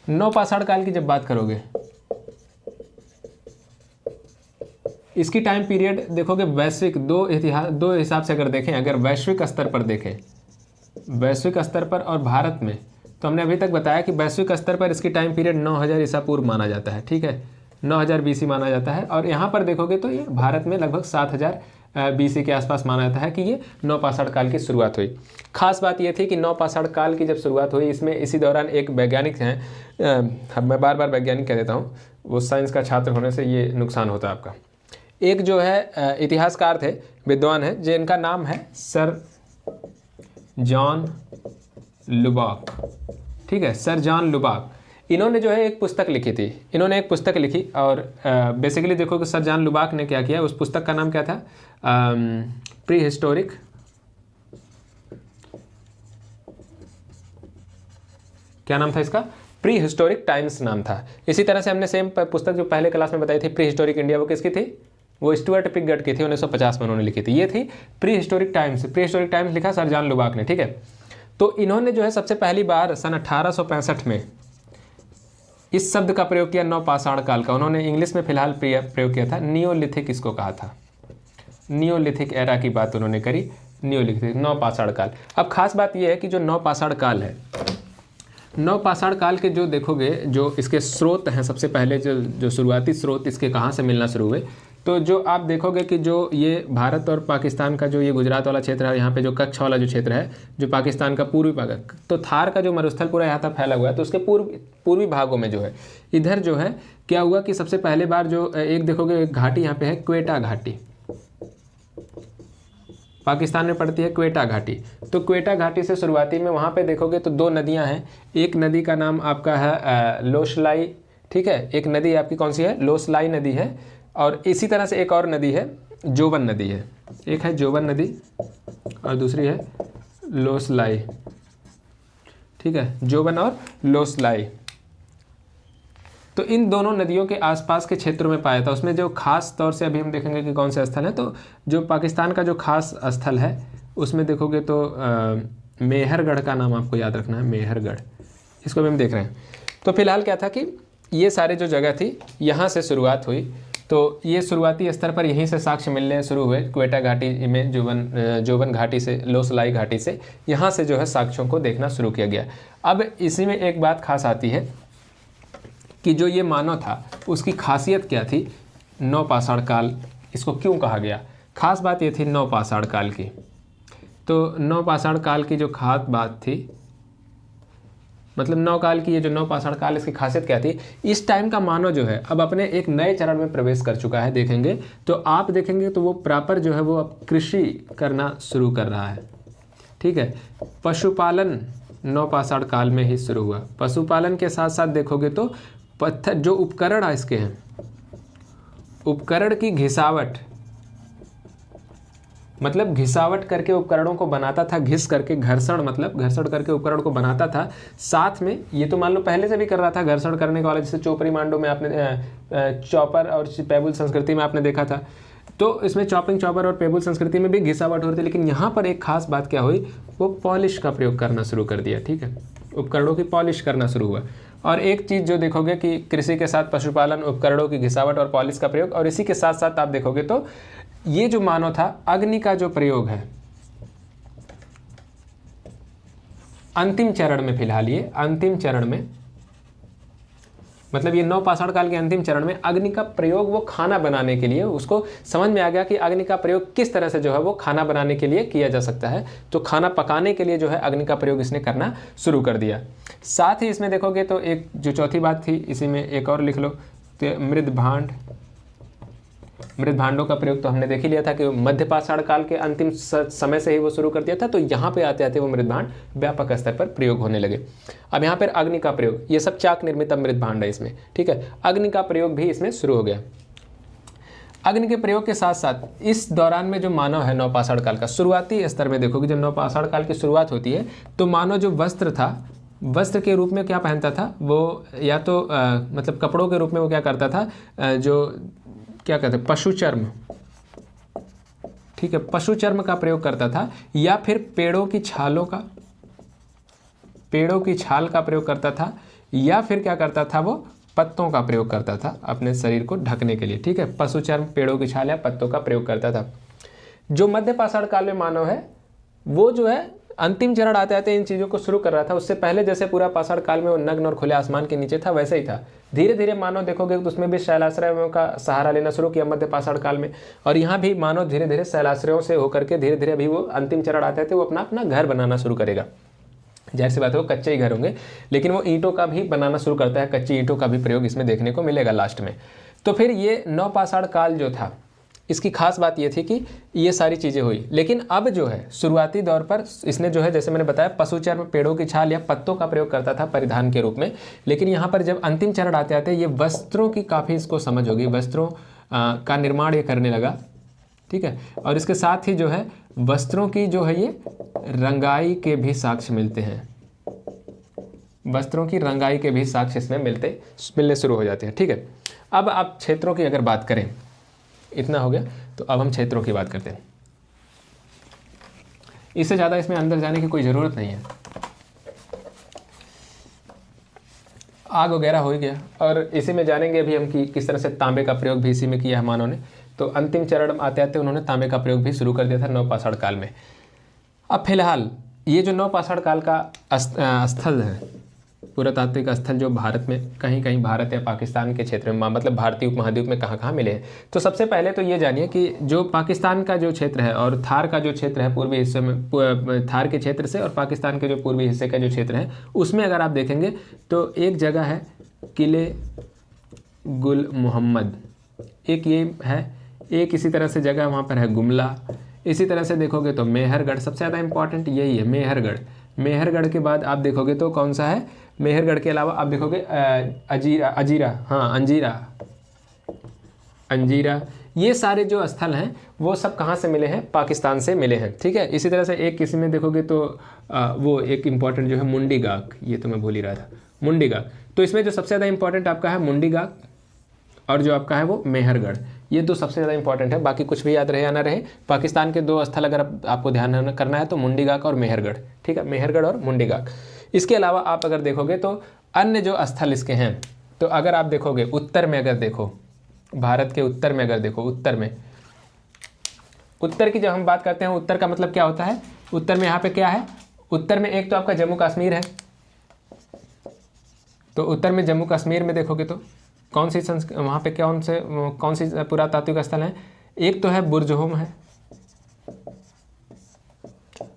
नवपाषाण काल की जब बात करोगे, इसकी टाइम पीरियड देखोगे वैश्विक दो हिसाब से अगर देखें, अगर वैश्विक स्तर पर देखें, वैश्विक स्तर पर और भारत में, तो हमने अभी तक बताया कि वैश्विक स्तर पर इसकी टाइम पीरियड 9000 ईसा पूर्व माना जाता है, ठीक है, 9000 BC माना जाता है। और यहाँ पर देखोगे तो ये भारत में लगभग 7000 BC के आसपास माना जाता है कि ये नवपाषाण काल की शुरुआत हुई। खास बात ये थी कि नवपाषाण काल की जब शुरुआत हुई, इसमें इसी दौरान एक वैज्ञानिक हैं, मैं बार बार वैज्ञानिक कह देता हूँ, वो साइंस का छात्र होने से ये नुकसान होता है आपका। एक जो है इतिहासकार थे, विद्वान हैं, जिनका नाम है सर जॉन लुबाक, ठीक है, सर जॉन लुबाक। इन्होंने जो है एक पुस्तक लिखी थी, इन्होंने एक पुस्तक लिखी और बेसिकली देखो कि सर जॉन लुबाक ने क्या किया, उस पुस्तक का नाम क्या था, प्री हिस्टोरिक, क्या नाम था इसका, प्री हिस्टोरिक टाइम्स नाम था। इसी तरह से हमने सेम पुस्तक जो पहले क्लास में बताई थी प्री हिस्टोरिक इंडिया, वो किसकी थी, वो स्टुअर्ट पिगट की थी, 1950 में उन्होंने लिखी थी, ये थी pre historic times. Pre historic times लिखा सर जॉन लुबाक ने, ठीक है। तो इन्होंने जो है सबसे पहली बार सन 1865 में इस शब्द का प्रयोग किया नवपाषाण काल का। उन्होंने इंग्लिश में फिलहाल प्रयोग किया था, नियोलिथिक इसको कहा था, नियोलिथिक एरा की बात उन्होंने करी, नियोलिथिक नवपाषाण काल। अब खास बात यह है कि जो नवपाषाण काल है, नवपाषाण काल के जो देखोगे जो इसके स्रोत हैं, सबसे पहले जो शुरुआती स्रोत इसके कहाँ से मिलना शुरू हुए, तो जो आप देखोगे कि जो ये भारत और पाकिस्तान का जो ये गुजरात वाला क्षेत्र है, यहाँ पे जो कच्छ वाला जो क्षेत्र है, जो पाकिस्तान का पूर्वी भाग है, तो थार का जो मरुस्थल पूरा यहाँ तक फैला हुआ है, तो उसके पूर्वी भागों में जो है इधर जो है क्या हुआ कि सबसे पहले बार जो एक देखोगे घाटी यहाँ पे है, क्वेटा घाटी, पाकिस्तान में पड़ती है क्वेटा घाटी। तो क्वेटा घाटी से शुरुआती में वहाँ पे देखोगे तो दो नदियाँ हैं, एक नदी का नाम आपका है लोसलाई, ठीक है, एक नदी आपकी कौन सी है, लोसलाई नदी है, और इसी तरह से एक और नदी है जोवन नदी है, एक है जोवन नदी और दूसरी है लोसलाई, ठीक है, जोवन और लोसलाई। तो इन दोनों नदियों के आसपास के क्षेत्रों में पाया था। उसमें जो खास तौर से अभी हम देखेंगे कि कौन से स्थल है, तो जो पाकिस्तान का जो खास स्थल है उसमें देखोगे तो मेहरगढ़ का नाम आपको याद रखना है, मेहरगढ़, इसको भी हम देख रहे हैं। तो फिलहाल क्या था कि ये सारे जो जगह थी यहाँ से शुरुआत हुई, तो ये शुरुआती स्तर पर यहीं से साक्ष्य मिलने शुरू हुए, क्वेटा घाटी में जोवन घाटी से, लोसलाई घाटी से, यहाँ से जो है साक्ष्यों को देखना शुरू किया गया। अब इसी में एक बात खास आती है कि जो ये मानव था उसकी खासियत क्या थी, नवपाषाण काल इसको क्यों कहा गया। खास बात ये थी नवपाषाण काल की, तो नवपाषाण काल की जो खास बात थी, मतलब नवकाल की ये जो नवपाषाण काल, इसकी खासियत क्या थी, इस टाइम का मानव जो है अब अपने एक नए चरण में प्रवेश कर चुका है। देखेंगे तो आप देखेंगे तो वो प्रॉपर जो है वो अब कृषि करना शुरू कर रहा है, ठीक है। पशुपालन नवपाषाण काल में ही शुरू हुआ। पशुपालन के साथ साथ देखोगे तो पत्थर जो उपकरण इसके हैं, उपकरण की घिसावट, मतलब घिसावट करके उपकरणों को बनाता था, घिस करके, घर्षण मतलब घर्षण करके उपकरण को बनाता था। साथ में ये तो मान लो पहले से भी कर रहा था घर्षण करने वाला, जैसे चोपड़ी मांडो में आपने चॉपर और पेबुल संस्कृति में आपने देखा था, तो इसमें चॉपिंग चॉपर और पेबुल संस्कृति में भी घिसावट हो रही थी। लेकिन यहाँ पर एक खास बात क्या हुई, वो पॉलिश का प्रयोग करना शुरू कर दिया, ठीक है, उपकरणों की पॉलिश करना शुरू हुआ। और एक चीज़ जो देखोगे कि कृषि के साथ पशुपालन, उपकरणों की घिसावट और पॉलिश का प्रयोग, और इसी के साथ साथ आप देखोगे तो ये जो मानव था, अग्नि का जो प्रयोग है अंतिम चरण में, फिलहाल ये अंतिम चरण में, मतलब ये नवपाषाण काल के अंतिम चरण में अग्नि का प्रयोग वो खाना बनाने के लिए, उसको समझ में आ गया कि अग्नि का प्रयोग किस तरह से जो है वो खाना बनाने के लिए किया जा सकता है। तो खाना पकाने के लिए जो है अग्नि का प्रयोग इसने करना शुरू कर दिया। साथ ही इसमें देखोगे तो एक जो चौथी बात थी, इसी में एक और लिख लो, तो मृदभांड, मृदभांडों का प्रयोग तो हमने देख ही लिया था कि मध्यपाषाण काल के अंतिम समय से ही वो शुरू कर दिया था। तो यहाँ पे आते आते वो मृदभांड व्यापक स्तर पर प्रयोग होने लगे। अब यहाँ पर अग्नि का प्रयोग, ये सब चाक निर्मित मृदभांड है इसमें, ठीक है, अग्नि का प्रयोग भी इसमें शुरू हो गया। अग्नि के प्रयोग के साथ साथ इस दौरान में जो मानव है नवपाषाण काल का शुरुआती स्तर में देखोगे, जब नवपाषाण काल की शुरुआत होती है तो मानव जो वस्त्र था, वस्त्र के रूप में क्या पहनता था वो, या तो मतलब कपड़ों के रूप में वो क्या करता था, जो क्या कहते हैं पशु चर्म, ठीक है, पशु चर्म का प्रयोग करता था, या फिर पेड़ों की छालों का, पेड़ों की छाल का प्रयोग करता था, या फिर क्या करता था, वो पत्तों का प्रयोग करता था अपने शरीर को ढकने के लिए, ठीक है। पशु चर्म, पेड़ों की छाल या पत्तों का प्रयोग करता था। जो मध्य पाषाण काल में मानव है वो जो है अंतिम चरण आते आते इन चीज़ों को शुरू कर रहा था। उससे पहले जैसे पूरा पाषाण काल में वो नग्न और खुले आसमान के नीचे था, वैसे ही था। धीरे धीरे मानव देखोगे तो उसमें भी शैलाश्रयों का सहारा लेना शुरू किया मध्य पाषाण काल में, और यहाँ भी मानव धीरे धीरे शैलाश्रयों से होकर के धीरे धीरे अभी वो अंतिम चरण आते थे, वो अपना अपना घर बनाना शुरू करेगा। जाहिर सी बात है वो कच्चे ही घर होंगे, लेकिन वो ईंटों का भी बनाना शुरू करता है, कच्ची ईंटों का भी प्रयोग इसमें देखने को मिलेगा लास्ट में। तो फिर ये नवपाषाण काल जो था, इसकी खास बात ये थी कि ये सारी चीज़ें हुई। लेकिन अब जो है शुरुआती दौर पर इसने जो है, जैसे मैंने बताया, पशु चर्म, पेड़ों की छाल या पत्तों का प्रयोग करता था परिधान के रूप में। लेकिन यहाँ पर जब अंतिम चरण आते आते ये वस्त्रों की काफ़ी इसको समझ होगी, वस्त्रों का निर्माण ये करने लगा, ठीक है। और इसके साथ ही जो है वस्त्रों की जो है ये रंगाई के भी साक्ष्य मिलते हैं, वस्त्रों की रंगाई के भी साक्ष्य इसमें मिलने शुरू हो जाते हैं, ठीक है। अब आप क्षेत्रों की अगर बात करें, इतना हो गया, तो अब हम क्षेत्रों की बात करते हैं। इससे ज़्यादा इसमें अंदर जाने की कोई ज़रूरत नहीं है। आग वगैरह हो ही गया, और इसी में जानेंगे अभी हम कि किस तरह से तांबे का प्रयोग भी इसी में किया है मानव ने। तो अंतिम चरण आते आते उन्होंने तांबे का प्रयोग भी शुरू कर दिया था नवपाषाण काल में। अब फिलहाल ये जो नवपाषाण काल का स्थल है, पुरातात्विक स्थल जो भारत में कहीं कहीं भारत या पाकिस्तान के क्षेत्र में, मतलब भारतीय उपमहाद्वीप में कहाँ कहाँ मिले हैं। तो सबसे पहले तो ये जानिए कि जो पाकिस्तान का जो क्षेत्र है और थार का जो क्षेत्र है पूर्वी हिस्से में, थार के क्षेत्र से और पाकिस्तान के जो पूर्वी हिस्से का जो क्षेत्र है, उसमें अगर आप देखेंगे तो एक जगह है किले गुल मोहम्मद, एक ये है, एक इसी तरह से जगह वहाँ पर है गुमला। इसी तरह से देखोगे तो मेहरगढ़, सबसे ज़्यादा इंपॉर्टेंट यही है मेहरगढ़। मेहरगढ़ के बाद आप देखोगे तो कौन सा है, मेहरगढ़ के अलावा आप देखोगे अंजीरा। ये सारे जो स्थल हैं वो सब कहाँ से मिले हैं, पाकिस्तान से मिले हैं, ठीक है। इसी तरह से एक किसी में देखोगे तो वो एक इम्पॉर्टेंट जो है मुंडी गाक, ये तो मैं भूल ही रहा था, मुंडी गाक। तो इसमें जो सबसे ज़्यादा इंपॉर्टेंट आपका है मुंडी गाक, और जो आपका है वो मेहरगढ़। ये दो सबसे ज़्यादा इंपॉर्टेंट है, बाकी कुछ भी याद रहे या ना रहे। पाकिस्तान के दो स्थल अगर आपको ध्यान करना है तो मुंडी गाक और मेहरगढ़, ठीक है, मेहरगढ़ और मुंडी गाक। इसके अलावा आप अगर देखोगे तो अन्य जो स्थल इसके हैं, तो अगर आप देखोगे उत्तर में, अगर देखो भारत के उत्तर में, अगर देखो उत्तर में, उत्तर की जब हम बात करते हैं, उत्तर का मतलब क्या होता है, उत्तर में यहाँ पे क्या है, उत्तर में एक तो आपका जम्मू कश्मीर है। तो उत्तर में जम्मू कश्मीर में देखोगे तो कौन सी वहाँ पे कौन सी पुरातात्विक स्थल है, एक तो है बुर्जहोम है,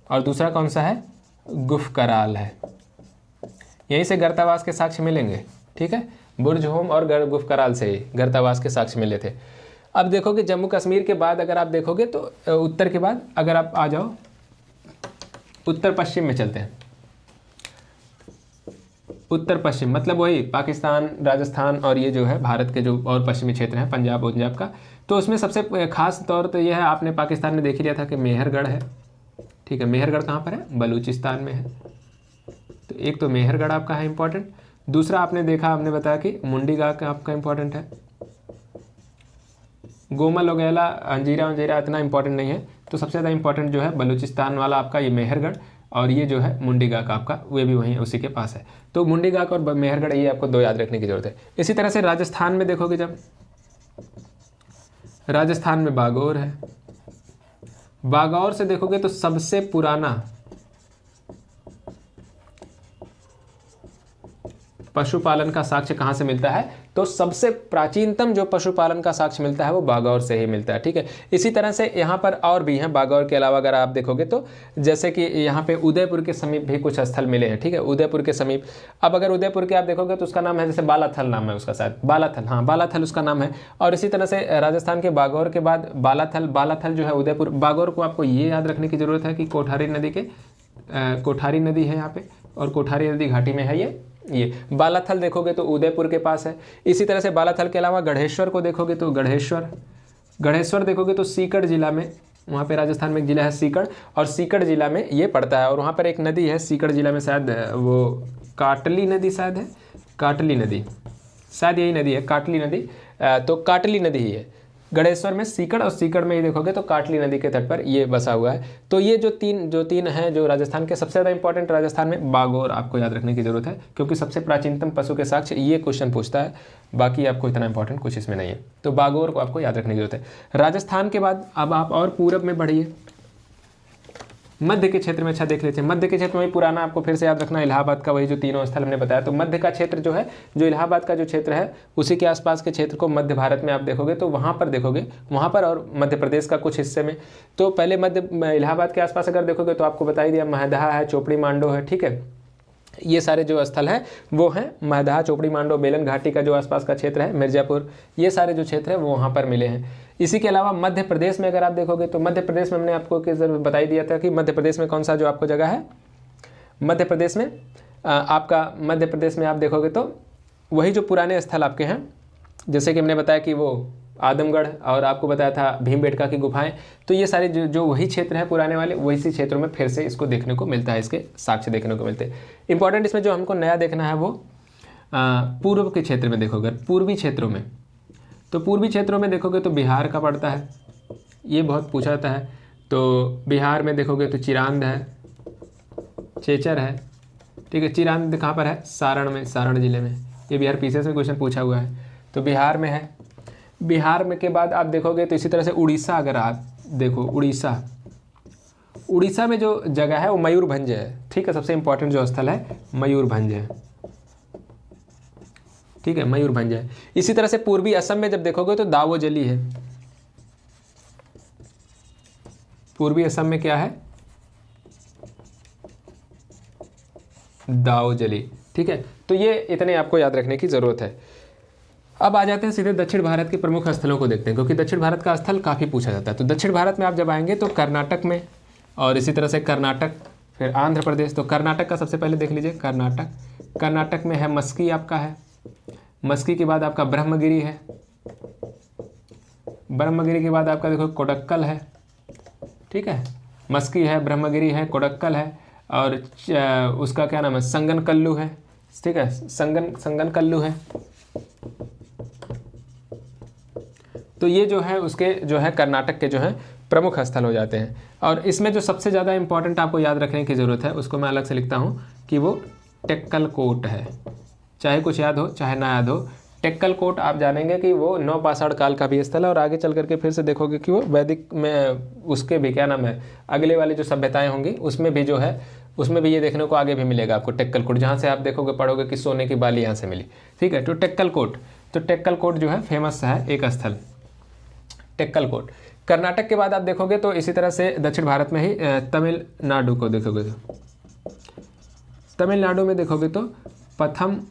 और दूसरा कौन सा है, गुफकराल है। यहीं से गर्तावास के साक्ष्य मिलेंगे, ठीक है। बुर्जहोम और गुफकराल से ही गर्तावास के साक्ष्य मिले थे। अब देखोगे जम्मू कश्मीर के बाद अगर आप देखोगे तो उत्तर के बाद अगर आप आ जाओ उत्तर पश्चिम में चलते हैं। उत्तर पश्चिम मतलब वही पाकिस्तान, राजस्थान और ये जो है भारत के जो और पश्चिमी क्षेत्र हैं, पंजाब का। तो उसमें सबसे खास तौर तो यह है, आपने पाकिस्तान में देख लिया था कि मेहरगढ़ है, ठीक है। मेहरगढ़ कहाँ पर है, बलूचिस्तान में है। तो एक तो मेहरगढ़ आपका है इंपॉर्टेंट, दूसरा आपने देखा, हमने बताया कि मुंडी गाक आपका इंपॉर्टेंट है। गोमल वगैरह अंजीरा इतना इंपॉर्टेंट नहीं है। तो सबसे ज़्यादा इंपॉर्टेंट जो है बलूचिस्तान वाला आपका ये मेहरगढ़, और ये जो है मुंडी गाक आपका, वे भी वहीं उसी के पास है। तो मुंडी गाक और मेहरगढ़, ये आपको दो याद रखने की जरूरत है। इसी तरह से राजस्थान में देखोगे, जब राजस्थान में बागौर है, बागौर से देखोगे तो सबसे पुराना पशुपालन का साक्ष्य कहाँ से मिलता है, तो सबसे प्राचीनतम जो पशुपालन का साक्ष्य मिलता है वो बागौर से ही मिलता है, ठीक है। इसी तरह से यहाँ पर और भी हैं, बागौर के अलावा अगर आप देखोगे तो जैसे कि यहाँ पे उदयपुर के समीप भी कुछ स्थल मिले हैं, ठीक है, उदयपुर के समीप। अब अगर उदयपुर के आप देखोगे तो उसका नाम है, जैसे बालाथल नाम है उसका, शायद बालाथल, हाँ बालाथल उसका नाम है। और इसी तरह से राजस्थान के बागौर के बाद बालाथल जो है उदयपुर। बागौर को आपको ये याद रखने की ज़रूरत है कि कोठारी नदी है यहाँ पे, और कोठारी नदी घाटी में है ये बालाथल देखोगे तो उदयपुर के पास है। इसी तरह से बालाथल के अलावा गढ़ेश्वर को देखोगे तो गढ़ेश्वर देखोगे तो सीकर जिला में, वहाँ पे राजस्थान में एक जिला है सीकर, और सीकर जिला में ये पड़ता है। और वहाँ पर एक नदी है सीकर जिला में, शायद वो काटली नदी शायद है, काटली नदी शायद यही नदी है, काटली नदी। तो काटली नदी ही है गणेश्वर में सीकड़, और सीकड़ में ही देखोगे तो काटली नदी के तट पर ये बसा हुआ है। तो ये जो तीन हैं जो राजस्थान के सबसे ज़्यादा इंपॉर्टेंट, राजस्थान में बागोर आपको याद रखने की जरूरत है, क्योंकि सबसे प्राचीनतम पशु के साक्ष्य ये क्वेश्चन पूछता है, बाकी आपको इतना इंपॉर्टेंट कुछ इसमें नहीं है। तो बागोर को आपको याद रखने की जरूरत है। राजस्थान के बाद अब आप और पूरब में बढ़िए, मध्य के क्षेत्र में अच्छा देख लेते हैं। मध्य के क्षेत्र में पुराना आपको फिर से याद रखना, इलाहाबाद का वही जो तीनों स्थल हमने बताया। तो मध्य का क्षेत्र जो है, जो इलाहाबाद का जो क्षेत्र है उसी के आसपास के क्षेत्र को मध्य भारत में आप देखोगे तो वहाँ पर देखोगे, वहाँ पर और मध्य प्रदेश का कुछ हिस्से में। तो पहले मध्य इलाहाबाद के आसपास अगर देखोगे तो आपको बता ही दिया, महदहा है, चोपड़ी मांडो है, ठीक है। ये सारे जो स्थल हैं वो हैं महदहा, चोपड़ी मांडो, बेलन घाटी का जो आसपास का क्षेत्र है, मिर्जापुर, ये सारे जो क्षेत्र है वो वहाँ पर मिले हैं। इसी के अलावा मध्य प्रदेश में अगर आप देखोगे तो मध्य प्रदेश में हमने आपको बता ही दिया था कि मध्य प्रदेश में कौन सा जो आपको जगह है, मध्य प्रदेश में आपका मध्य प्रदेश में आप देखोगे तो वही जो पुराने स्थल आपके हैं, जैसे कि हमने बताया कि वो आदमगढ़ और आपको बताया था भीमबेटका की गुफाएं। तो ये सारे जो वही क्षेत्र है पुराने वाले, वही क्षेत्रों में फिर से इसको देखने को मिलता है, इसके साक्ष्य देखने को मिलते हैं। इंपॉर्टेंट इसमें जो हमको नया देखना है वो पूर्व के क्षेत्र में देखोगे, पूर्वी क्षेत्रों में। तो पूर्वी क्षेत्रों में देखोगे तो बिहार का पड़ता है, ये बहुत पूछा जाता है। तो बिहार में देखोगे तो चिरांद है, चेचर है, ठीक है। चिरांद कहाँ पर है? सारण में, सारण जिले में। ये बिहार पीसीएस में क्वेश्चन पूछा हुआ है, तो बिहार में है। बिहार में के बाद आप देखोगे तो इसी तरह से उड़ीसा, अगर आप देखो उड़ीसा में जो जगह है वो मयूरभंज है, ठीक है। सबसे इंपॉर्टेंट जो स्थल है मयूरभंज है, ठीक है, मयूरभंज है। इसी तरह से पूर्वी असम में जब देखोगे तो दावोजली है। पूर्वी असम में क्या है? दावोजली, ठीक है। तो ये इतने आपको याद रखने की जरूरत है। अब आ जाते हैं सीधे दक्षिण भारत के प्रमुख स्थलों को देखते हैं, क्योंकि दक्षिण भारत का स्थल काफ़ी पूछा जाता है। तो दक्षिण भारत में आप जब आएंगे तो कर्नाटक में, और इसी तरह से कर्नाटक, फिर आंध्र प्रदेश। तो कर्नाटक का सबसे पहले देख लीजिए, कर्नाटक में है मस्की आपका है। मस्की के बाद आपका ब्रह्मगिरी है। ब्रह्मगिरी के बाद आपका देखो कोडक्कल है, ठीक है। मस्की है, ब्रह्मगिरी है, कोडक्कल है, और उसका क्या नाम है? संगनकल्लू है, ठीक है। संगनकल्लू है। तो ये जो है उसके जो है कर्नाटक के जो है प्रमुख स्थल हो जाते हैं। और इसमें जो सबसे ज़्यादा इंपॉर्टेंट आपको याद रखने की ज़रूरत है उसको मैं अलग से लिखता हूँ कि वो टेक्कलकोट है। चाहे कुछ याद हो चाहे ना याद हो, टेक्कलकोट आप जानेंगे कि वो नवपाषाण काल का भी स्थल है। और आगे चल करके फिर से देखोगे कि वो वैदिक में उसके भी क्या नाम है, अगले वाली जो सभ्यताएं होंगी उसमें भी जो है, उसमें भी ये देखने को आगे भी मिलेगा आपको टेक्कलकोट, जहाँ से आप देखोगे पढ़ोगे कि सोने की बाली यहाँ से मिली, ठीक है। तो टेक्कलकोट जो है फेमस है एक स्थल, टेक्कलकोट। कर्नाटक के बाद आप देखोगे तो इसी तरह से दक्षिण भारत में ही तमिलनाडु को देखोगे तो तमिलनाडु में देखोगे तो पथमपल्ली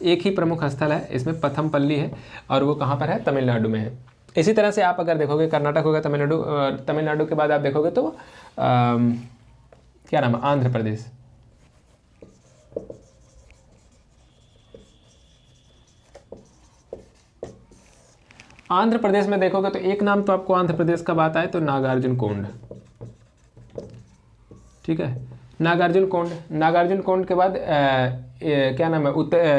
एक ही प्रमुख स्थल है, इसमें पथमपल्ली है, और वो कहाँ पर है? तमिलनाडु में है। इसी तरह से आप अगर देखोगे कर्नाटक होगा तमिलनाडु, और तमिलनाडु के बाद आप देखोगे तो क्या नाम है? आंध्र प्रदेश। आंध्र प्रदेश में देखोगे तो एक नाम तो आपको आंध्र प्रदेश का बात आए तो नागार्जुन कोंड, ठीक है। नागार्जुन कोंड के बाद क्या नाम है?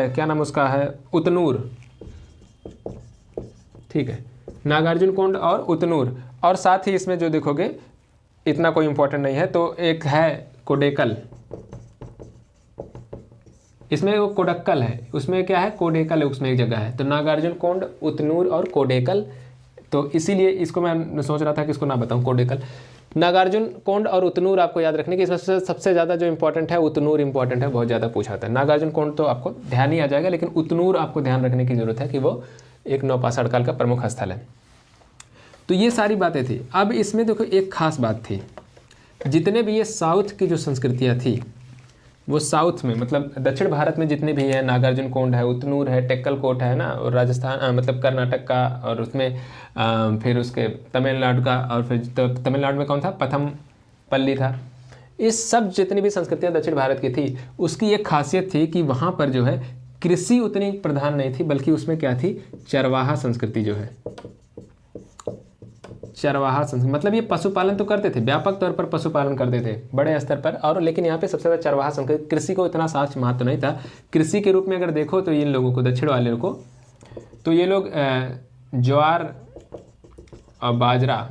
क्या नाम उसका है? उतनूर, ठीक है। नागार्जुन कोंड और उतनूर, और साथ ही इसमें जो देखोगे इतना कोई इंपॉर्टेंट नहीं है, तो एक है कोडेकल, इसमें वो कोडक्कल है, उसमें क्या है? कोडेकल है, उसमें एक जगह है। तो नागार्जुन कोंड, उतनूर और कोडेकल, तो इसीलिए इसको मैं सोच रहा था कि इसको ना बताऊं, कोडेकल। नागार्जुन कोंड और उतनूर आपको याद रखने की, सबसे ज़्यादा जो इंपॉर्टेंट है उतनूर इंपॉर्टेंट है, बहुत ज़्यादा पूछा जाता है। नागार्जुन कोंड तो आपको ध्यान ही आ जाएगा, लेकिन उतनूर आपको ध्यान रखने की जरूरत है कि वो एक नवपाषाण काल का प्रमुख स्थल है। तो ये सारी बातें थी। अब इसमें देखो एक खास बात थी, जितने भी ये साउथ की जो संस्कृतियाँ थी वो साउथ में, मतलब दक्षिण भारत में जितने भी हैं, नागार्जुन कोंड है, उतनूर है, टेक्कलकोट है ना, और राजस्थान मतलब कर्नाटक का, और उसमें फिर उसके तमिलनाडु का, और फिर तमिलनाडु में कौन था? पथमपल्ली था। इस सब जितनी भी संस्कृतियाँ दक्षिण भारत की थी, उसकी एक खासियत थी कि वहाँ पर जो है कृषि उतनी प्रधान नहीं थी, बल्कि उसमें क्या थी? चरवाहा संस्कृति जो है, चरवाहा संस्कृति, मतलब ये पशुपालन तो करते थे, व्यापक तौर पर पशुपालन करते थे बड़े स्तर पर, और लेकिन यहाँ पे सबसे ज़्यादा चरवाहा संस्कृति। कृषि को इतना साक्ष्य महत्व नहीं था। कृषि के रूप में अगर देखो तो इन लोगों को, दक्षिण वाले को, तो ये लोग ज्वार और बाजरा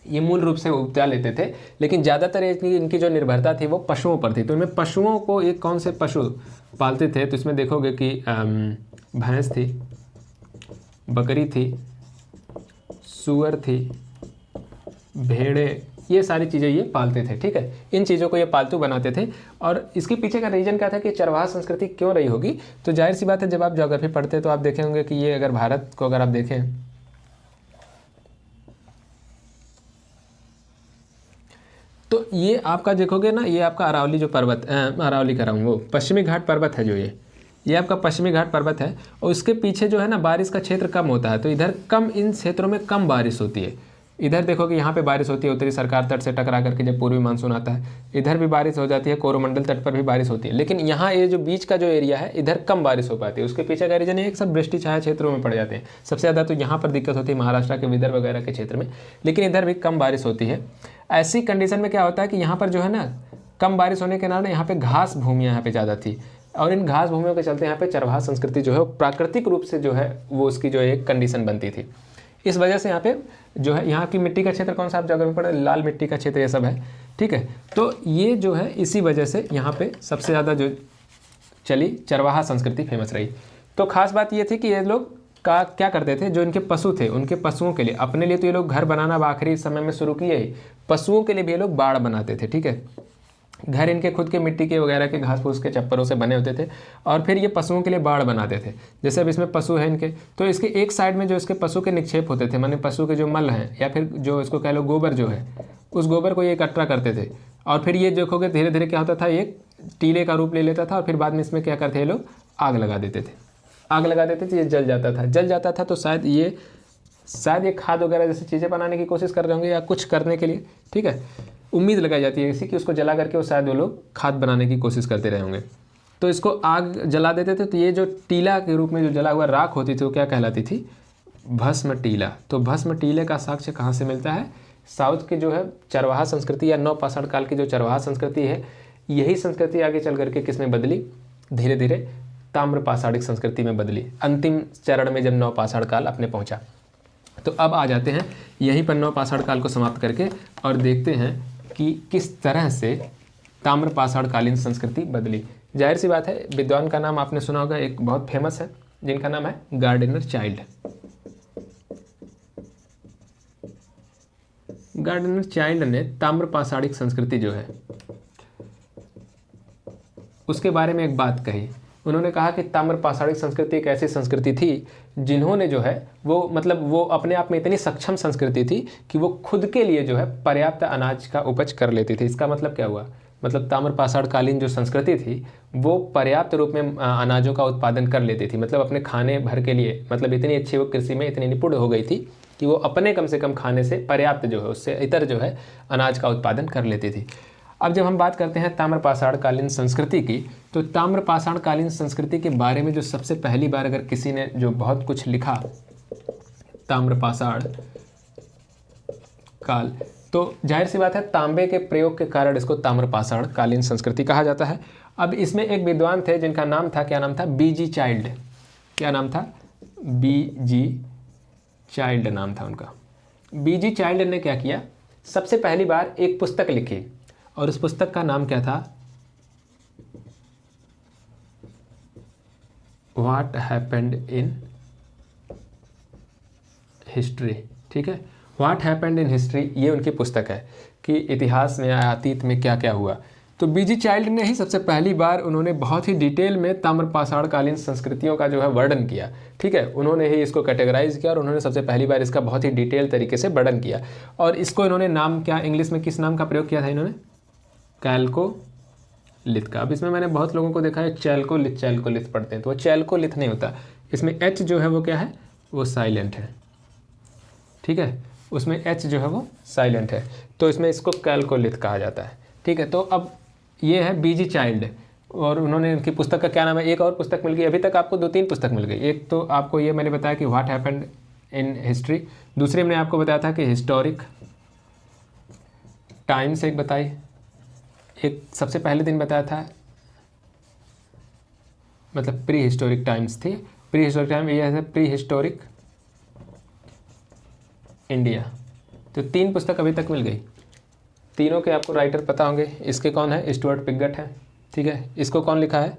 ये मूल रूप से उपजा लेते थे, लेकिन ज़्यादातर इनकी जो निर्भरता थी वो पशुओं पर थी। तो इनमें पशुओं को एक कौन से पशु पालते थे, तो इसमें देखोगे कि भैंस थी, बकरी थी, सूअर थी, भेड़े, ये सारी चीज़ें ये पालते थे। ठीक है, इन चीज़ों को ये पालतू बनाते थे। और इसके पीछे का रीज़न क्या था कि चरवाहा संस्कृति क्यों रही होगी, तो जाहिर सी बात है जब आप ज्योग्राफी पढ़ते हैं तो आप देखे होंगे कि ये अगर भारत को अगर आप देखें तो ये आपका देखोगे ना, ये आपका अरावली जो पर्वत, अरावली कर रहा हूँ, वो पश्चिमी घाट पर्वत है जो ये आपका पश्चिमी घाट पर्वत है। और उसके पीछे जो है ना बारिश का क्षेत्र कम होता है, तो इधर कम, इन क्षेत्रों में कम बारिश होती है। इधर देखोगे यहाँ पे बारिश होती है उत्तरी सरकार तट से टकरा करके जब पूर्वी मानसून आता है, इधर भी बारिश हो जाती है, कोरोमंडल तट पर भी बारिश होती है। लेकिन यहाँ ये जो बीच का जो एरिया है इधर कम बारिश हो पाती है। उसके पीछे का रीजन है कि सब वृष्टि छाया क्षेत्रों में पड़ जाते हैं। सबसे ज़्यादा तो यहाँ पर दिक्कत होती है महाराष्ट्र के विदर्भ वगैरह के क्षेत्र में, लेकिन इधर भी कम बारिश होती है। ऐसी कंडीशन में क्या होता है कि यहाँ पर जो है ना कम बारिश होने के कारण यहाँ पे घास भूमियाँ यहाँ पे ज़्यादा थी, और इन घास भूमियों के चलते यहाँ पे चरवाहा संस्कृति जो है प्राकृतिक रूप से जो है वो उसकी जो एक कंडीशन बनती थी। इस वजह से यहाँ पे जो है यहाँ की मिट्टी का क्षेत्र कौन सा आप जगह में पड़े, लाल मिट्टी का क्षेत्र ये सब है। ठीक है, तो ये जो है इसी वजह से यहाँ पे सबसे ज़्यादा जो चली चरवाहा संस्कृति फेमस रही। तो खास बात ये थी कि ये लोग का क्या करते थे, जो इनके पशु थे उनके पशुओं के लिए, अपने लिए तो ये लोग घर बनाना आखिरी समय में शुरू किए ही, पशुओं के लिए भी ये लोग बाड़ बनाते थे। ठीक है, घर इनके खुद के मिट्टी के वगैरह के घास फूस के छप्परों से बने होते थे, और फिर ये पशुओं के लिए बाड़ बनाते थे। जैसे अब इसमें पशु है इनके, तो इसके एक साइड में जो इसके पशु के निक्षेप होते थे, माने पशु के जो मल हैं या फिर जो इसको कह लो गोबर जो है, उस गोबर को ये इकट्ठा करते थे। और फिर ये देखोगे धीरे धीरे क्या होता था, एक टीले का रूप ले लेता था, और फिर बाद में इसमें क्या करते ये लोग आग लगा देते थे। आग लगा देते थे, ये जल जाता था। तो शायद ये खाद वगैरह जैसी चीज़ें बनाने की कोशिश कर रहे होंगे या कुछ करने के लिए। ठीक है, उम्मीद लगाई जाती है इसी कि उसको जला करके वो शायद वो लोग खाद बनाने की कोशिश करते रहे होंगे। तो इसको आग जला देते थे, तो ये जो टीला के रूप में जो जला हुआ राख होती थी वो क्या कहलाती थी, भस्म टीला। तो भस्म टीले का साक्ष्य कहाँ से मिलता है, साउथ की जो है चरवाहा संस्कृति या नवपाषाण काल की जो चरवाहा संस्कृति है, यही संस्कृति आगे चल करके किस में बदली, धीरे धीरे ताम्रपाषाणिक संस्कृति में बदली, अंतिम चरण में जब नवपाषाण काल अपने पहुंचा। तो अब आ जाते हैं यहीं पर नवपाषाण काल को समाप्त करके और देखते हैं कि किस तरह से ताम्रपाषाण कालीन संस्कृति बदली। जाहिर सी बात है, विद्वान का नाम आपने सुना होगा, एक बहुत फेमस है जिनका नाम है गार्डिनर चाइल्ड। गार्डिनर चाइल्ड ने ताम्रपाषाणिक संस्कृति जो है उसके बारे में एक बात कही। उन्होंने कहा कि ताम्रपाषाणिक संस्कृति एक ऐसी संस्कृति थी जिन्होंने जो है वो अपने आप में इतनी सक्षम संस्कृति थी कि वो खुद के लिए जो है पर्याप्त अनाज का उपज कर लेती थी। इसका मतलब क्या हुआ, मतलब ताम्रपाषाण कालीन जो संस्कृति थी वो पर्याप्त रूप में अनाजों का उत्पादन कर लेती थी, मतलब अपने खाने भर के लिए, मतलब इतनी अच्छी वो कृषि में इतनी निपुण हो गई थी कि वो अपने कम से कम खाने से पर्याप्त जो है उससे इतर जो है अनाज का उत्पादन कर लेती थी। अब जब हम बात करते हैं ताम्रपाषाण कालीन संस्कृति की, तो ताम्रपाषाण कालीन संस्कृति के बारे में जो सबसे पहली बार अगर किसी ने जो बहुत कुछ लिखा ताम्रपाषाण काल, तो जाहिर सी बात है तांबे के प्रयोग के कारण इसको ताम्रपाषाण कालीन संस्कृति कहा जाता है। अब इसमें एक विद्वान थे जिनका नाम था, क्या नाम था, बीजी चाइल्ड। क्या नाम था, बीजी चाइल्ड नाम था उनका। बीजी चाइल्ड ने क्या किया, सबसे पहली बार एक पुस्तक लिखी, और उस पुस्तक का नाम क्या था, व्हाट हैपेंड इन हिस्ट्री। ठीक है, व्हाट हैपेंड इन हिस्ट्री, ये उनकी पुस्तक है कि इतिहास में या अतीत में क्या क्या हुआ। तो बीजी चाइल्ड ने ही सबसे पहली बार उन्होंने बहुत ही डिटेल में ताम्रपाषाण कालीन संस्कृतियों का जो है वर्णन किया। ठीक है, उन्होंने ही इसको कैटेगराइज किया और उन्होंने सबसे पहली बार इसका बहुत ही डिटेल तरीके से वर्णन किया। और इसको इन्होंने नाम क्या, इंग्लिश में किस नाम का प्रयोग किया था इन्होंने, कैल्कोलिथ का। अब इसमें मैंने बहुत लोगों को देखा है चैल्कोलिथ पढ़ते हैं, तो वो चैल्कोलिथ नहीं होता, इसमें एच जो है वो क्या है, वो साइलेंट है। ठीक है, उसमें एच जो है वो साइलेंट है, तो इसमें इसको कैल्कोलिथ कहा जाता है। ठीक है, तो अब ये है बीजी चाइल्ड, और उन्होंने उनकी पुस्तक का क्या नाम है, एक और पुस्तक मिल गई, अभी तक आपको 2-3 पुस्तक मिल गई। एक तो आपको ये मैंने बताया कि व्हाट हैपेंड इन हिस्ट्री, दूसरे मैंने आपको बताया था कि हिस्टोरिक टाइम्स एक बताई, एक सबसे पहले दिन बताया था, मतलब प्री हिस्टोरिक टाइम्स थी, प्री हिस्टोरिक टाइम, ये है प्री हिस्टोरिक इंडिया। तो 3 पुस्तक अभी तक मिल गई। तीनों के आपको राइटर पता होंगे। इसके कौन है? स्टुअर्ट पिगट है, ठीक है। इसको कौन लिखा है?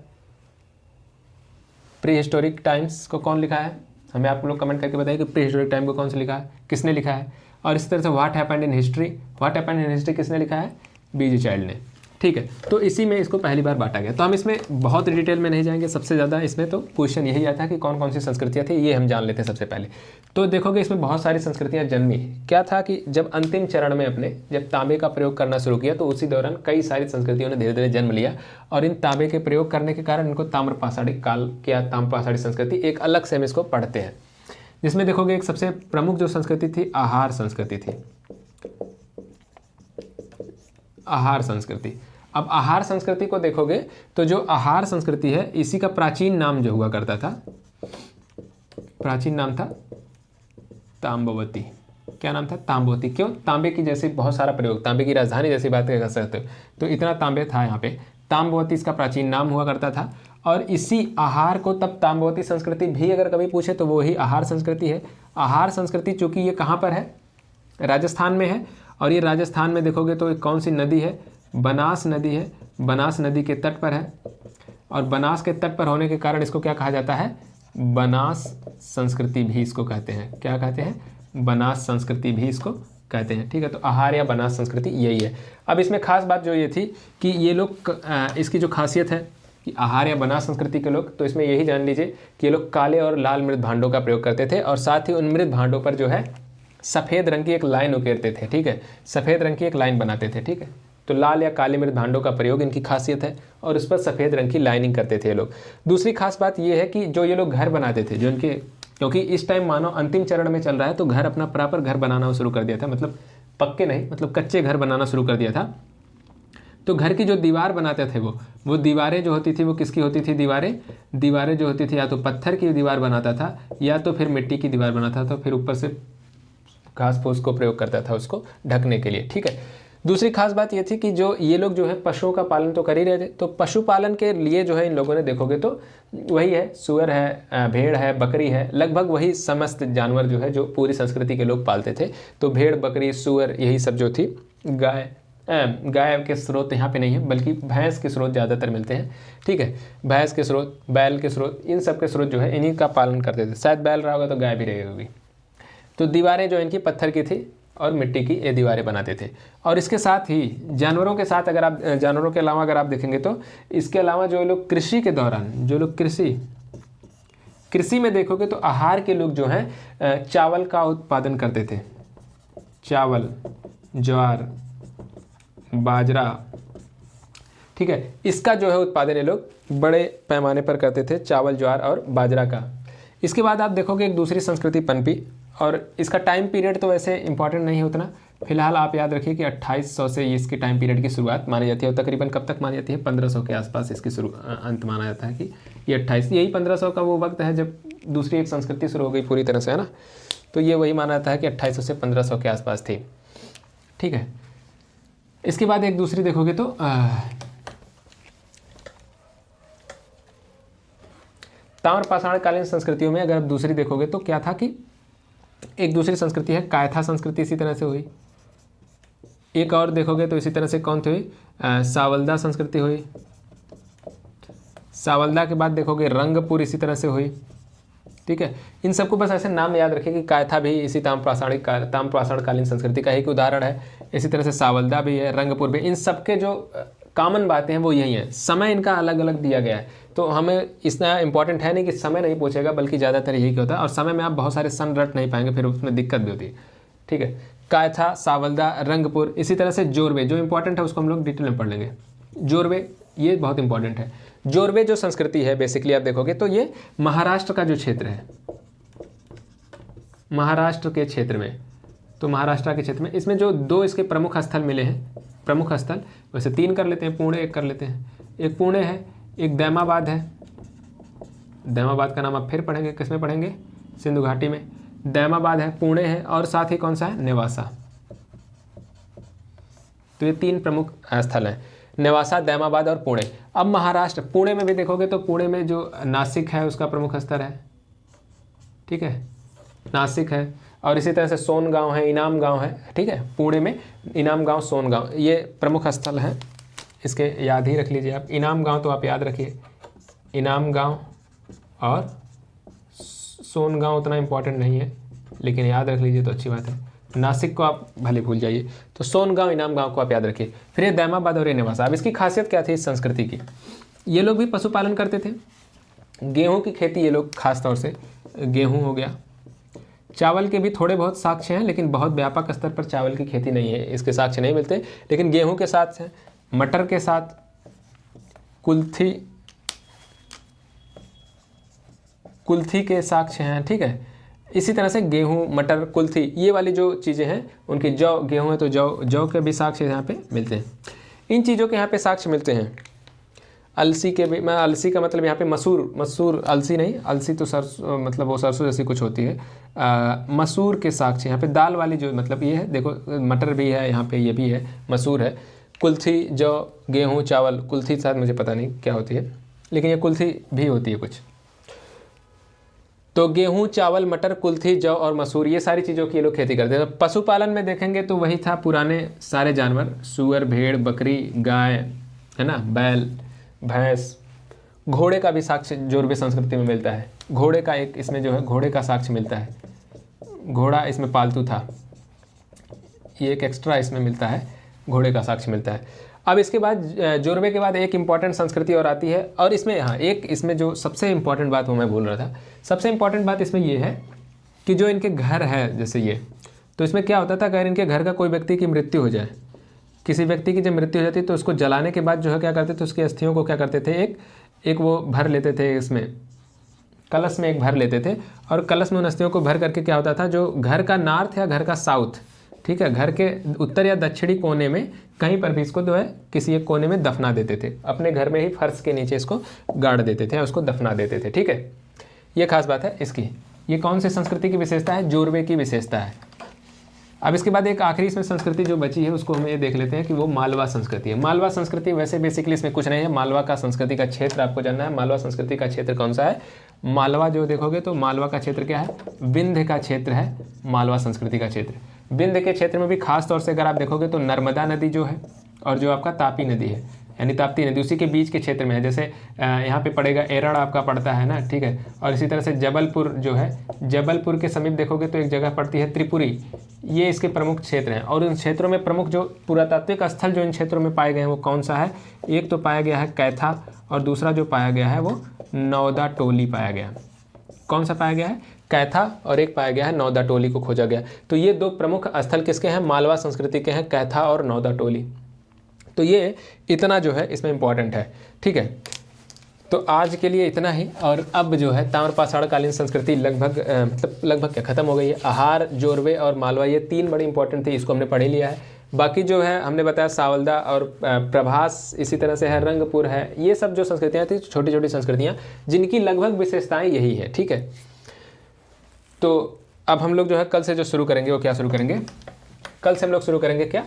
प्री हिस्टोरिक टाइम्स को कौन लिखा है? हमें आप लोग कमेंट करके बताइए कि प्री हिस्टोरिक टाइम को कौन से लिखा है, किसने लिखा है। और इस तरह से what happened in history, what happened in history किसने लिखा है? बीजी चाइल्ड ने, ठीक है। तो इसी में इसको पहली बार बांटा गया। तो हम इसमें बहुत डिटेल में नहीं जाएंगे। सबसे ज़्यादा इसमें तो क्वेश्चन यही आता है कि कौन कौन सी संस्कृतियाँ थी, ये हम जान लेते हैं सबसे पहले। तो देखोगे इसमें बहुत सारी संस्कृतियाँ जन्मी। क्या था कि जब अंतिम चरण में अपने जब तांबे का प्रयोग करना शुरू किया तो उसी दौरान कई सारी संस्कृतियों ने धीरे धीरे जन्म लिया। और इन तांबे के प्रयोग करने के कारण इनको ताम्रपाषाणी काल या ताम्रपाषाणी संस्कृति एक अलग से हम इसको पढ़ते हैं। जिसमें देखोगे एक सबसे प्रमुख जो संस्कृति थी आहार संस्कृति थी। आहार संस्कृति। अब आहार संस्कृति को देखोगे तो जो आहार संस्कृति है इसी का प्राचीन नाम जो हुआ करता था, प्राचीन नाम था ताम्बवती। क्या नाम था? ताम्बवती। क्यों? तांबे की जैसे बहुत सारा प्रयोग, तांबे की राजधानी जैसी बात कर सकते हो, तो इतना तांबे था यहाँ पे। ताम्बवती इसका प्राचीन नाम हुआ करता था। और इसी आहार को तब ताम्बवती संस्कृति भी अगर कभी पूछे तो वो ही आहार संस्कृति है। आहार संस्कृति चूंकि ये कहाँ पर है? राजस्थान में है। और ये राजस्थान में देखोगे तो कौन सी नदी है? बनास नदी है। बनास नदी के तट पर है। और बनास के तट पर होने के कारण इसको क्या कहा जाता है? बनास संस्कृति भी इसको कहते हैं। क्या कहते हैं? बनास संस्कृति भी इसको कहते हैं, ठीक है। तो आहार या बनास संस्कृति यही है। अब इसमें खास बात जो ये थी कि ये लोग इसकी जो खासियत है कि आहार या बनास संस्कृति के लोग, तो इसमें यही जान लीजिए कि ये लोग काले और लाल मृत भांडों का प्रयोग करते थे। और साथ ही उन मृत भांडों पर जो है सफ़ेद रंग की एक लाइन उकेरते थे, ठीक है। सफ़ेद रंग की एक लाइन बनाते थे, ठीक है। तो लाल या काले मृत भांडों का प्रयोग इनकी खासियत है। और उस पर सफ़ेद रंग की लाइनिंग करते थे ये लोग। दूसरी खास बात ये है कि जो ये लोग घर बनाते थे, जो इनके, क्योंकि इस टाइम मानो अंतिम चरण में चल रहा है, तो घर अपना प्रॉपर घर बनाना शुरू कर दिया था। मतलब पक्के नहीं, मतलब कच्चे घर बनाना शुरू कर दिया था। तो घर की जो दीवार बनाते थे वो दीवारें जो होती थी वो किसकी होती थी? दीवारें जो होती थी या तो पत्थर की दीवार बनाता था या तो फिर मिट्टी की दीवार बनाता था। तो फिर ऊपर से घास फूस को प्रयोग करता था उसको ढकने के लिए, ठीक है। दूसरी खास बात ये थी कि जो ये लोग जो है पशुओं का पालन तो कर ही रहे थे। तो पशुपालन के लिए जो है इन लोगों ने देखोगे तो वही है, सुअर है, भेड़ है, बकरी है, लगभग वही समस्त जानवर जो है जो पूरी संस्कृति के लोग पालते थे। तो भेड़, बकरी, सुअर यही सब जो थी। गाय के स्रोत यहाँ पे नहीं है, बल्कि भैंस के स्रोत ज़्यादातर मिलते हैं, ठीक है। भैंस के स्रोत, बैल के स्रोत, इन सब के स्रोत जो है इन्हीं का पालन करते थे। शायद बैल रहा होगा तो गाय भी रही होगी। तो दीवारें जो इनकी पत्थर की थी और मिट्टी की ये दीवारें बनाते थे। और इसके साथ ही जानवरों के साथ अगर आप जानवरों के अलावा अगर आप देखेंगे तो इसके अलावा जो लोग कृषि के दौरान, जो लोग कृषि में देखोगे तो आहार के लोग जो हैं चावल का उत्पादन करते थे। चावल, ज्वार, बाजरा, ठीक है। इसका जो है उत्पादन ये लोग बड़े पैमाने पर करते थे, चावल, ज्वार और बाजरा का। इसके बाद आप देखोगे एक दूसरी संस्कृति पनपी। और इसका टाइम पीरियड तो वैसे इंपॉर्टेंट नहीं है उतना। फिलहाल आप याद रखिए कि 2800 से इसके टाइम पीरियड की शुरुआत मानी जाती है। और तकरीबन कब तक मानी जाती है? 1500 के आसपास इसकी अंत माना जाता है कि ये 28, यही 1500 का वो वक्त है जब दूसरी एक संस्कृति शुरू हो गई पूरी तरह से, है ना। तो ये वही माना जाता है कि 2800 से 1500 के आसपास थी, ठीक है। इसके बाद एक दूसरी देखोगे तो ताम्रपाषाणकालीन संस्कृतियों में अगर आप दूसरी देखोगे तो क्या था कि एक दूसरी संस्कृति है कायथा संस्कृति, इसी तरह से हुई। एक और देखोगे तो इसी तरह से कौन सी हुई? सावलदा संस्कृति हुई। सावलदा के बाद देखोगे रंगपुर, इसी तरह से हुई, ठीक है। इन सबको बस ऐसे नाम याद रखिए कि कायथा भी इसी ताम्रपाषाणकालीन संस्कृति का एक उदाहरण है। इसी तरह से सावलदा भी है, रंगपुर भी। इन सबके जो कॉमन बातें हैं वो यही हैं। समय इनका अलग अलग दिया गया है, तो हमें इतना इंपॉर्टेंट है नहीं कि समय नहीं पूछेगा, बल्कि ज़्यादातर यही होता है। और समय में आप बहुत सारे सन रट नहीं पाएंगे, फिर उसमें दिक्कत भी होती है, ठीक है। कायथा, सावलदा, रंगपुर, इसी तरह से जोरवे, जो इंपॉर्टेंट है उसको हम लोग डिटेल में पढ़ लेंगे। जोरवे ये बहुत इंपॉर्टेंट है। जोरवे जो संस्कृति है बेसिकली आप देखोगे तो ये महाराष्ट्र का जो क्षेत्र है, महाराष्ट्र के क्षेत्र में, तो महाराष्ट्र के क्षेत्र में इसमें जो दो इसके प्रमुख स्थल मिले हैं, प्रमुख स्थल वैसे 3 कर लेते हैं, पुणे 1 कर लेते हैं। एक पुणे है, एक दैमाबाद है। दैमाबाद का नाम आप फिर पढ़ेंगे, किसमें पढ़ेंगे? सिंधु घाटी में। दैमाबाद है, पुणे है और साथ ही कौन सा है? नेवासा। तो ये 3 प्रमुख स्थल हैं, नेवासा, दैमाबाद और पुणे। अब महाराष्ट्र, पुणे में भी देखोगे तो पुणे में जो नासिक है उसका प्रमुख स्थल है, ठीक है, नासिक है। और इसी तरह से सोन गांव है, इनाम गांव है, ठीक है, पुणे में इनाम गांव, सोन गांव, ये प्रमुख स्थल हैं, इसके याद ही रख लीजिए आप। इनाम गांव तो आप याद रखिए, इनाम गांव और सोन गांव उतना इम्पोर्टेंट नहीं है, लेकिन याद रख लीजिए तो अच्छी बात है। नासिक को आप भले भूल जाइए, तो सोन गांव, इनाम गांव को आप याद रखिए। फिर ये दैमाबाद और ये नेवासा। अब इसकी खासियत क्या थी इस संस्कृति की? ये लोग भी पशुपालन करते थे, गेहूं की खेती ये लोग खास तौर से, गेहूं हो गया, चावल के भी थोड़े बहुत साक्ष्य हैं, लेकिन बहुत व्यापक स्तर पर चावल की खेती नहीं है, इसके साक्ष्य नहीं मिलते। लेकिन गेहूं के साथ हैं, मटर के साथ कुल्थी के साक्ष्य हैं, ठीक है। इसी तरह से गेहूं, मटर, कुल्थी, ये वाली जो चीज़ें हैं उनकी, जौ, गेहूं है तो जौ के भी साक्ष्य यहाँ पे मिलते हैं। इन चीज़ों के यहाँ पे साक्ष्य मिलते हैं। अलसी के भी, मैं अलसी का मतलब यहाँ पे मसूर, अलसी नहीं, अलसी तो सरसों, मतलब वो सरसों जैसी कुछ होती है। मसूर के साक्ष्य यहाँ पे, दाल वाली जो, मतलब ये है, देखो मटर भी है यहाँ पे, ये भी है, मसूर है, कुल्थी, जौ, गेहूँ, चावल, कुल्थी शायद मुझे पता नहीं क्या होती है, लेकिन ये कुल्थी भी होती है कुछ। तो गेहूं, चावल, मटर, कुल्थी, जौ और मसूर, ये सारी चीज़ों की ये लोग खेती करते हैं। पशुपालन में देखेंगे तो वही था, पुराने सारे जानवर, सूअर, भेड़, बकरी, गाय, है ना, बैल, भैंस, घोड़े का भी साक्ष्य जोरवे संस्कृति में मिलता है। घोड़े का एक इसमें जो है, घोड़े का साक्ष्य मिलता है, घोड़ा इसमें पालतू था, ये एक एक्स्ट्रा इसमें मिलता है, घोड़े का साक्ष्य मिलता है। अब इसके बाद जोरवे के बाद एक इम्पॉर्टेंट संस्कृति और आती है, और इसमें, हाँ, एक इसमें जो सबसे इम्पॉर्टेंट बात वो मैं बोल रहा था, सबसे इम्पॉर्टेंट बात इसमें ये है कि जो इनके घर है, जैसे ये, तो इसमें क्या होता था, अगर इनके घर का कोई व्यक्ति की मृत्यु हो जाए, किसी व्यक्ति की जब मृत्यु हो जाती तो उसको जलाने के बाद जो है क्या करते थे, उसकी अस्थियों को क्या करते थे, एक वो भर लेते थे, इसमें कलश में एक भर लेते थे, और कलश में उन अस्थियों को भर करके क्या होता था, जो घर का नॉर्थ या घर का साउथ, ठीक है, घर के उत्तर या दक्षिणी कोने में कहीं पर भी इसको जो है किसी एक कोने में दफना देते थे, अपने घर में ही फर्श के नीचे इसको गाड़ देते थे, उसको दफना देते थे, ठीक है। ये खास बात है इसकी। ये कौन सी संस्कृति की विशेषता है? जोरवे की विशेषता है। अब इसके बाद एक आखिरी इसमें संस्कृति जो बची है उसको हम ये देख लेते हैं कि वो मालवा संस्कृति है। मालवा संस्कृति वैसे बेसिकली इसमें कुछ नहीं है, मालवा का संस्कृति का क्षेत्र आपको जानना है। मालवा संस्कृति का क्षेत्र कौन सा है? मालवा जो देखोगे तो मालवा का क्षेत्र क्या है? विंध्य का क्षेत्र है मालवा संस्कृति का क्षेत्र। विंध्य के क्षेत्र में भी खास तौर से अगर आप देखोगे तो नर्मदा नदी जो है और जो आपका तापी नदी है, यानी ताप्ती नदी, उसी के बीच के क्षेत्र में है। जैसे यहाँ पे पड़ेगा एरड़ आपका पड़ता है ना, ठीक है। और इसी तरह से जबलपुर जो है, जबलपुर के समीप देखोगे तो एक जगह पड़ती है त्रिपुरी, ये इसके प्रमुख क्षेत्र हैं। और इन क्षेत्रों में प्रमुख जो पुरातात्विक स्थल जो इन क्षेत्रों में पाए गए हैं वो कौन सा है? एक तो पाया गया है कैथा, और दूसरा जो पाया गया है वो नौदा टोली पाया गया। कौन सा पाया गया है? कैथा, और एक पाया गया है नौदा टोली को खोजा गया। तो ये दो प्रमुख स्थल किसके हैं? मालवा संस्कृति के हैं, कैथा और नौदा टोली। तो ये इतना जो है इसमें इम्पॉर्टेंट है, ठीक है। तो आज के लिए इतना ही। और अब जो है ताम्रपाषाणकालीन संस्कृति लगभग क्या ख़त्म हो गई है। आहार, जोरवे और मालवा ये तीन बड़ी इंपॉर्टेंट थी, इसको हमने पढ़ ही लिया है। बाकी जो है हमने बताया सावलदा और प्रभास, इसी तरह से है रंगपुर है, ये सब जो संस्कृतियाँ थी छोटी छोटी संस्कृतियाँ जिनकी लगभग विशेषताएँ यही है, ठीक है। तो अब हम लोग जो है कल से जो शुरू करेंगे वो क्या शुरू करेंगे? कल से हम लोग शुरू करेंगे क्या?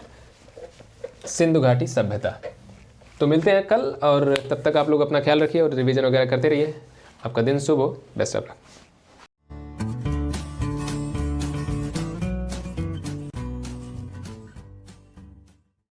सिंधु घाटी सभ्यता। तो मिलते हैं कल, और तब तक आप लोग अपना ख्याल रखिए और रिवीजन वगैरह करते रहिए। आपका दिन शुभ हो, बेस्ट ऑफ लक।